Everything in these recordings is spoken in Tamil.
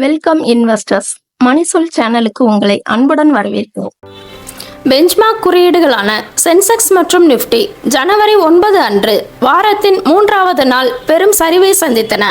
Welcome investors. மணிசொல் சேனலுக்கு உங்களை அன்புடன் வரவேற்கிறோம். பெஞ்ச்மார்க் குறியீடுகளான சென்செக்ஸ் மற்றும் நிஃப்டி ஜனவரி 9 அன்று வாரத்தின் 3வது நாள் பெரும் சரிவை சந்தித்தன.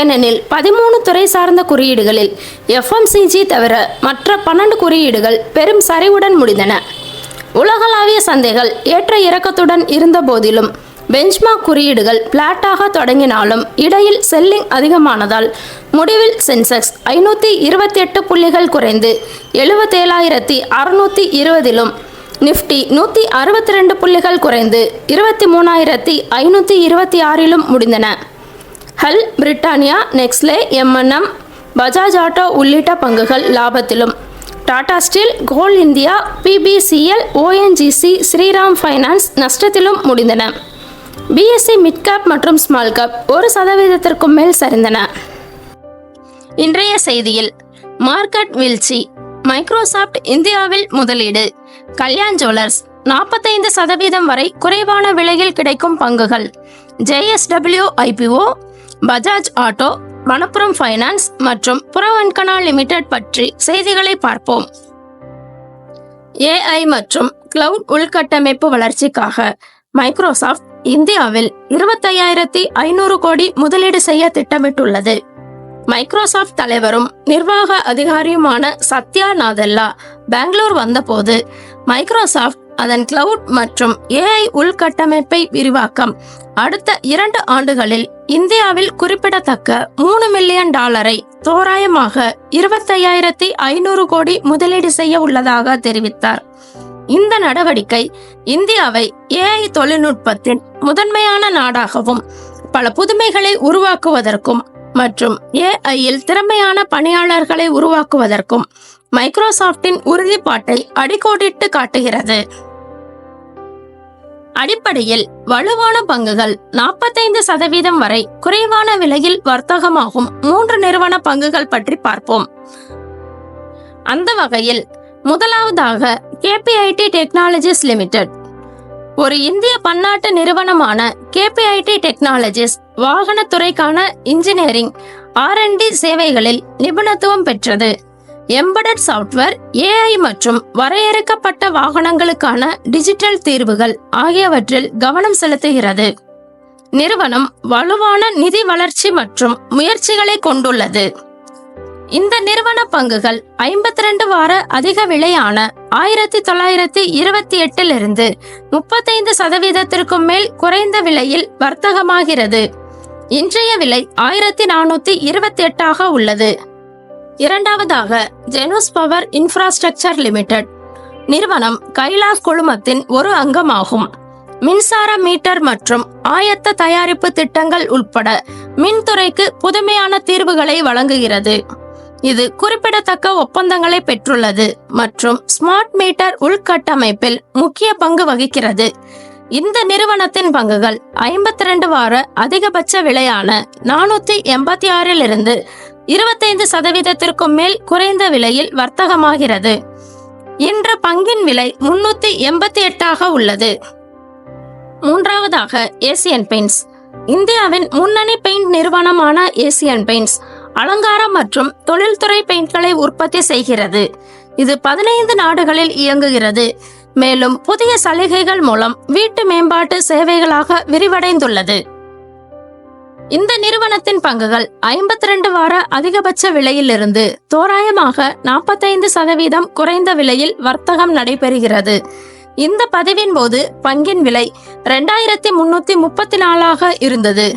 ஏனெனில் 13 துறை சார்ந்த குறியீடுகளில் FMCG தவிர மற்ற 12 குறியீடுகள் பெரும் சரிவுடன் முடிந்தன. உலகளாவிய சந்தைகள் ஏற்ற இறக்கத்துடன் இருந்த போதிலும் பெஞ்ச்மார்க் குறியீடுகள் பிளாட்டாக தொடங்கினாலும் இடையில் செல்லிங் அதிகமானதால் முடிவில் சென்செக்ஸ் 528 புள்ளிகள் குறைந்து 77,620லும், நிஃப்டி 162 புள்ளிகள் குறைந்து 23,526லும் முடிந்தன. ஹல், பிரிட்டானியா, நெக்ஸ்லே, M&M, பஜாஜ் ஆட்டோ உள்ளிட்ட பங்குகள் லாபத்திலும், Tata steel, Coal India, PBCL, ONGC, Shriram finance நஷ்டத்திலும் முடிந்தன. BSE மிட் கேப் மற்றும் ஸ்மால் கேப் 1% மேல் சரிந்தன. இன்றைய செய்தியில் மார்க்கெட் வீழ்ச்சி, மைக்ரோசாப்ட் இந்தியாவில் முதலீடு, கல்யாண் ஜுவல்லர்ஸ் 45% வரை குறைவான விலையில் கிடைக்கும் பங்குகள், JSW IPO, Bajaj auto, Manappuram finance மற்றும் புரவன்கனா லிமிடெட் பற்றி செய்திகளை பார்ப்போம். AI மற்றும் கிளவுட் உள்கட்டமைப்பு வளர்ச்சிக்காக மைக்ரோசாப்ட் இந்தியாவில் 25,500 கோடி முதலீடு செய்ய திட்டமிட்டுள்ளது. மைக்ரோசாப்ட் தலைவரும் நிர்வாக அதிகாரியுமான சத்யா நாதெல்லா பெங்களூர் வந்தபோது மைக்ரோசாப்ட் அதன் கிளவுட் மற்றும் AI உள்கட்டமைப்பை விரிவாக்கம் அடுத்த 2 ஆண்டுகளில் இந்தியாவில் குறிப்பிடத்தக்க $3 மில்லியன் தோராயமாக 25,500 கோடி முதலீடு செய்ய உள்ளதாக தெரிவித்தார். இந்த நடவடிக்கை இந்தியாவை AI தொழில்நுட்பத்தின் முதன்மையான நாடாகவும் பல புதுமைகளை உருவாக்குவதற்கும் மற்றும் AI-யில் திறமையான பணியாளர்களை உருவாக்குவதற்கும் மைக்ரோசாப்டின் உறுதிப்பாட்டை அடிக்கோடிட்டு காட்டுகிறது. அடிப்படையில் வலுவான பங்குகள் 45% வரை குறைவான விலையில் வர்த்தகமாகும் 3 நிறுவன பங்குகள் பற்றி பார்ப்போம். அந்த வகையில் முதலாவதாக KPIT டெக்னாலஜிஸ் லிமிடெட். ஒரு இந்திய பன்னாட்டு நிறுவனமான KPIT டெக்னாலஜிஸ் வாகனத்துறைக்கான இன்ஜினியரிங் R&D சேவைகளில் நிபுணத்துவம் பெற்றது. எம்பெடட் சாஃப்ட்வேர், AI மற்றும் வரையறுக்கப்பட்ட வாகனங்களுக்கான டிஜிட்டல் தீர்வுகள் ஆகியவற்றில் கவனம் செலுத்துகிறது. நிறுவனம் வலுவான நிதி வளர்ச்சி மற்றும் முயற்சிகளை கொண்டுள்ளது. இந்த நிறுவன பங்குகள் 52 வார அதிக விலையான 1928 35% மேல் குறைந்த விலையில் வர்த்தகமாகிறது. இன்றைய விலை 1428 உள்ளது. இரண்டாவதாக ஜெனூஸ் பவர் இன்ஃப்ராஸ்ட்ரக்சர் லிமிடெட். நிறுவனம் கைலாஷ் குழுமத்தின் ஒரு அங்கமாகும். மின்சார மீட்டர் மற்றும் ஆயத்த தயாரிப்பு திட்டங்கள் உட்பட மின்துறைக்கு புதுமையான தீர்வுகளை வழங்குகிறது. இது குறிப்பிடத்தக்க ஒப்பந்தங்களை பெற்றுள்ளது மற்றும் ஸ்மார்ட் மீட்டர் உள்கட்டமைப்பில் முக்கிய பங்கு வகிக்கிறது. இந்த நிறுவனத்தின் பங்குகள் 52 வார அதிகபட்ச விலையான 486 25% மேல் குறைந்த விலையில் வர்த்தகமாகிறது. இன்று பங்கின் விலை 388 உள்ளது. மூன்றாவதாக ஏசியன் பெயிண்ட்ஸ். இந்தியாவின் முன்னணி பெயிண்ட் நிறுவனமான ஏசியன் பெயிண்ட்ஸ் அலங்காரம் மற்றும் தொழில்துறை பெயிண்ட்களை உற்பத்தி செய்கிறது. இது 15 நாடுகளில் இயங்குகிறது. மேலும் புதிய சலுகைகள் மூலம் வீட்டு மேம்பாட்டு சேவைகளாக விரிவடைந்துள்ளது. இந்த நிறுவனத்தின் பங்குகள் 52 வார அதிகபட்ச விலையிலிருந்து தோராயமாக 45% குறைந்த விலையில் வர்த்தகம் நடைபெறுகிறது. இந்த பதிவின் போது பங்கின் விலை 2334 இருந்தது.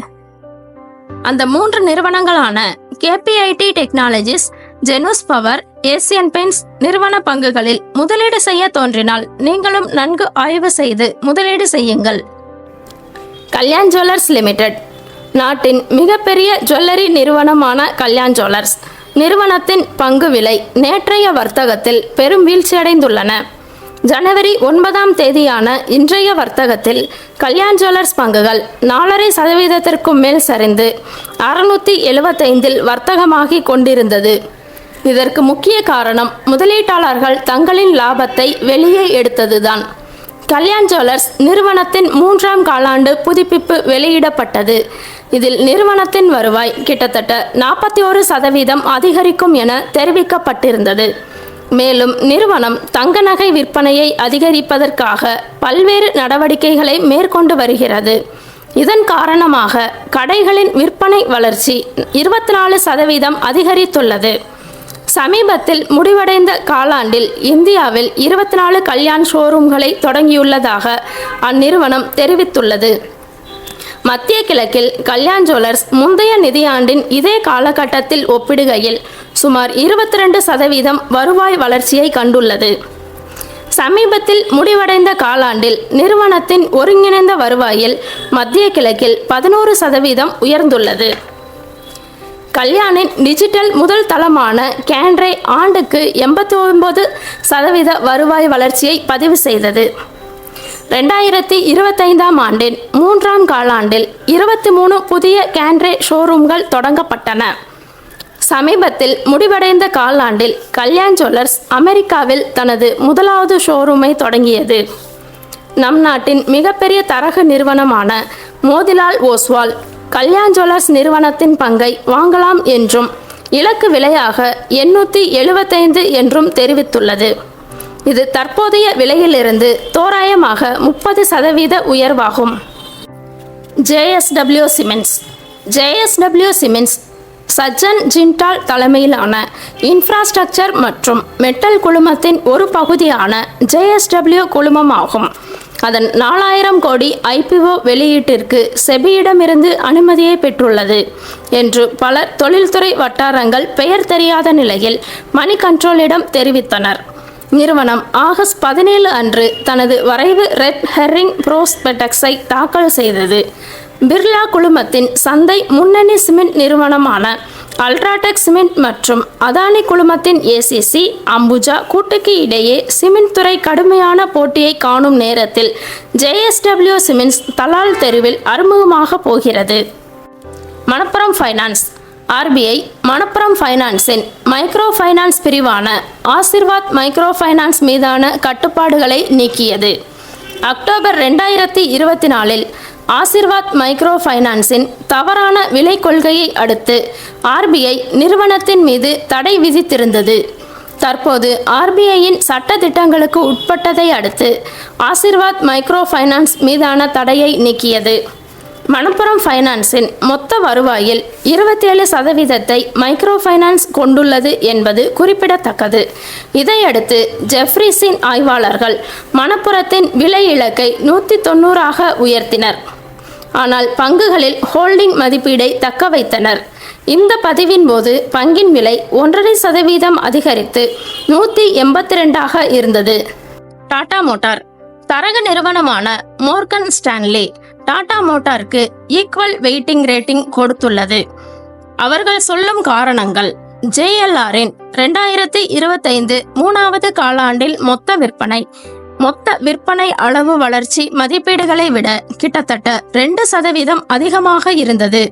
அந்த 3 நிறுவனங்களான KPIT technologies, Genus power, Asian paints நிறுவன பங்குகளில் முதலீடு செய்ய தோன்றினால் நீங்களும் நன்கு ஆய்வு செய்து முதலீடு செய்யுங்கள். Kalyan jewellers limited. நாட்டின் மிகப்பெரிய ஜுவல்லரி நிறுவனமான கல்யாண் ஜுவல்லர்ஸ் நிறுவனத்தின் பங்கு விலை நேற்றைய வர்த்தகத்தில் பெரும் வீழ்ச்சியடைந்துள்ளன. ஜனவரி 9 இன்றைய வர்த்தகத்தில் கல்யாண் ஜுவல்லர்ஸ் பங்குகள் 4.5% மேல் சரிந்து 675 வர்த்தகமாகி கொண்டிருந்தது. இதற்கு முக்கிய காரணம் முதலீட்டாளர்கள் தங்களின் லாபத்தை வெளியே எடுத்ததுதான். கல்யாண் ஜுவல்லர்ஸ் நிறுவனத்தின் 3ஆம் காலாண்டு புதுப்பிப்பு வெளியிடப்பட்டது. இதில் நிறுவனத்தின் வருவாய் கிட்டத்தட்ட 41% அதிகரிக்கும் என தெரிவிக்கப்பட்டிருந்தது. மேலும் நிறுவனம் தங்க நகை விற்பனையை அதிகரிப்பதற்காக பல்வேறு நடவடிக்கைகளை மேற்கொண்டு வருகிறது. இதன் காரணமாக கடைகளின் விற்பனை வளர்ச்சி 24% அதிகரித்துள்ளது. சமீபத்தில் முடிவடைந்த காலாண்டில் இந்தியாவில் 24 கல்யாண் ஷோரூம்களை தொடங்கியுள்ளதாக அந்நிறுவனம் தெரிவித்துள்ளது. மத்திய கிழக்கில் கல்யாண் ஜுவல்லர்ஸ் முந்தைய நிதியாண்டின் இதே காலகட்டத்தில் ஒப்பிடுகையில் சுமார் 22% வருவாய் வளர்ச்சியை கண்டுள்ளது. சமீபத்தில் முடிவடைந்த காலாண்டில் நிறுவனத்தின் ஒருங்கிணைந்த வருவாயில் மத்திய கிழக்கில் 11% உயர்ந்துள்ளது. கல்யாணின் டிஜிட்டல் முதல் தளமான கேண்ட்ரே ஆண்டுக்கு 89% வருவாய் வளர்ச்சியை பதிவு செய்தது. 2025ஆம் ஆண்டின் 3ஆம் காலாண்டில் 23 புதிய கேண்ட்ரே ஷோரூம்கள் தொடங்கப்பட்டன. சமீபத்தில் முடிவடைந்த காலாண்டில் கல்யாண் ஜுவல்லர்ஸ் அமெரிக்காவில் தனது முதலாவது ஷோரூமை தொடங்கியது. நம் நாட்டின் மிகப்பெரிய தரகு நிறுவனமான மோதிலால் ஓஸ்வால் கல்யாண் ஜுவல்லர்ஸ் நிறுவனத்தின் பங்கை வாங்கலாம் என்றும் இலக்கு விலையாக 875 என்றும் தெரிவித்துள்ளது. இது தற்போதைய விலையிலிருந்து தோராயமாக 30% உயர்வாகும். JSW cements. JSW cements Sajjan Jindal தலைமையிலான இன்ஃப்ராஸ்ட்ரக்சர் மற்றும் மெட்டல் குழுமத்தின் ஒரு பகுதியான JSW குழுமமாகும். அதன் 4000 கோடி IPO வெளியீட்டிற்கு செபியிடமிருந்து அனுமதியை பெற்றுள்ளது என்று பல தொழில்துறை வட்டாரங்கள் பெயர் தெரியாத நிலையில் மணி கண்ட்ரோலிடம் தெரிவித்தனர். நிறுவனம் ஆகஸ்ட் 17 அன்று தனது வரைவு ரெட் ஹெர்ரிங் ப்ரோஸ்பெக்டஸை தாக்கல் செய்தது. பிர்லா குழுமத்தின் சந்தை முன்னணி சிமெண்ட் நிறுவனமான அல்ட்ராடெக் சிமெண்ட் மற்றும் அதானி குழுமத்தின் ACC அம்புஜா கூட்டுக்கு இடையே சிமெண்ட் துறை கடுமையான போட்டியை காணும் நேரத்தில் JSW சிமெண்ட்ஸ் தலால் தெருவில் அறிமுகமாக போகிறது. மணப்புரம் ஃபைனான்ஸ். RBI மணப்புரம் ஃபைனான்ஸின் மைக்ரோ ஃபைனான்ஸ் பிரிவான ஆசிர்வாத் மைக்ரோ ஃபைனான்ஸ் மீதான கட்டுப்பாடுகளை நீக்கியது. அக்டோபர் 2024இல் ஆசிர்வாத் மைக்ரோ ஃபைனான்ஸின் தவறான விலை கொள்கையை அடுத்து RBI நிறுவனத்தின் மீது தடை விதித்திருந்தது. தற்போது RBIயின் சட்ட திட்டங்களுக்கு உட்பட்டதை அடுத்து ஆசிர்வாத் மைக்ரோ ஃபைனான்ஸ் மீதான தடையை நீக்கியது. மணப்புரம் ஃபைனான்ஸின் மொத்த வருவாயில் 27% மைக்ரோ ஃபைனான்ஸ் கொண்டுள்ளது என்பது குறிப்பிடத்தக்கது. இதையடுத்து ஜெஃப்ரீஸின் ஆய்வாளர்கள் மணப்புரத்தின் விலை இலக்கை 190ஆக உயர்த்தினர். ஆனால் பங்குகளில் ஹோல்டிங் மதிப்பீடை தக்க வைத்தனர். இந்த பதிவின் போது பங்கின் விலை 1.5% அதிகரித்து 182ஆக இருந்தது. டாடா மோட்டார். தரகு நிறுவனமான மோர்கன் ஸ்டான்லி டாடா மோட்டாருக்கு ஈக்குவல் வெயிட்டிங் ரேட்டிங் கொடுத்துள்ளது. அவர்கள் சொல்லும் காரணங்கள்: JLRஇன் 2025 3வது காலாண்டில் மொத்த விற்பனை அளவு வளர்ச்சி மதிப்பீடுகளை விட கிட்டத்தட்ட 2% அதிகமாக இருந்தது.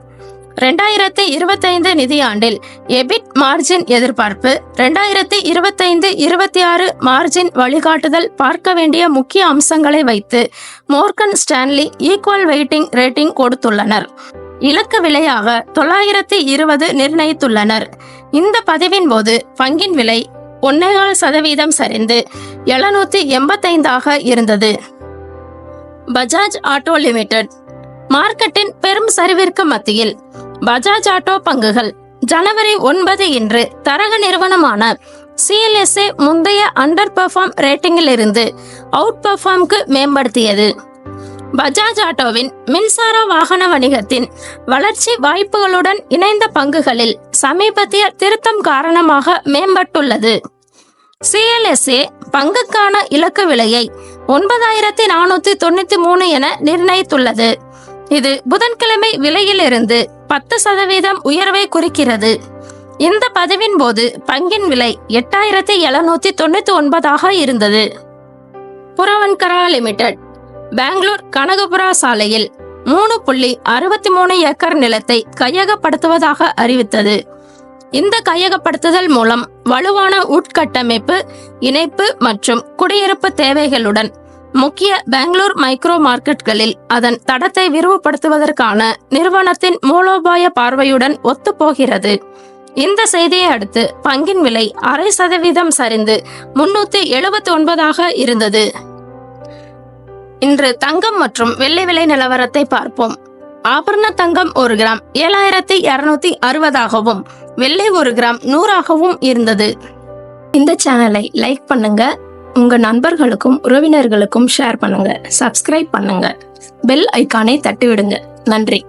2025 நிதியாண்டில் எபிட் மார்ஜின் எதிர்பார்ப்பு 2025-26 மார்ஜின் வழிகாட்டுதல் பார்க்க வேண்டிய முக்கிய அம்சங்களை வைத்து Morgan Stanley equal weighting rating கொடுத்துள்ளனர். இலக்கு விலையாக 920 நிர்ணயித்துள்ளனர். இந்த பதிவின் போது பங்கின் விலை 1.25% சரிந்து 785ஆக இருந்தது. Bajaj auto limited. மார்க்கெட்டின் பெரும் சரிவிற்கு மத்தியில் பஜாஜ் ஆட்டோ பங்குகள் ஜனவரி 9 இன்று தரகு நிறுவனமான CLSA முந்தைய அண்டர் பெர்ஃபார்ம் ரேட்டிங்கில் இருந்து அவுட் பெர்ஃபார்ம்க்கு மேம்படுத்தியது. பஜாஜ் ஆட்டோவின் மின்சார வாகன வணிகத்தின் வளர்ச்சி வாய்ப்புகளுடன் இணைந்த பங்குகளில் சமீபத்திய திருத்தம் காரணமாக மேம்பட்டுள்ளது. CLSA பங்குக்கான இலக்கு விலையை 9493 என நிர்ணயித்துள்ளது. இது புதன்கிழமை விலையிலிருந்து 10% உயர்வை குறிக்கிறது. இந்த பதிவின் போது பங்கின் விலை 8799ஆக இருந்தது. புரவன்கரா லிமிடெட். பெங்களூர் கனகபுரா சாலையில் 3.63 ஏக்கர் நிலத்தை கையகப்படுத்துவதாக அறிவித்தது. இந்த கையகப்படுத்துதல் மூலம் வலுவான உட்கட்டமைப்பு, இணைப்பு மற்றும் குடியிருப்பு தேவைகளுடன் முக்கிய பெங்களூர் மைக்ரோ மார்க்கெட்களில் அதன் தடத்தை விரிவுபடுத்துவதற்கான நிறுவனத்தின் மூலோபாய பார்வையுடன் ஒத்துப்போகிறது. இந்த செய்தியை அடுத்து பங்கின் விலை 0.5% சரிந்து 379 இருந்தது. இன்று தங்கம் மற்றும் வெள்ளி விலை நிலவரத்தை பார்ப்போம். ஆபரண தங்கம் 1 கிராம் 7260 வெள்ளி 1 கிராம் 100 இருந்தது. இந்த சேனலை லைக் பண்ணுங்க, உங்க நண்பர்களுக்கும் உறவினர்களுக்கும் ஷேர் பண்ணுங்க, சப்ஸ்கிரைப் பண்ணுங்க, பெல் ஐகானை தட்டி விடுங்க. நன்றி.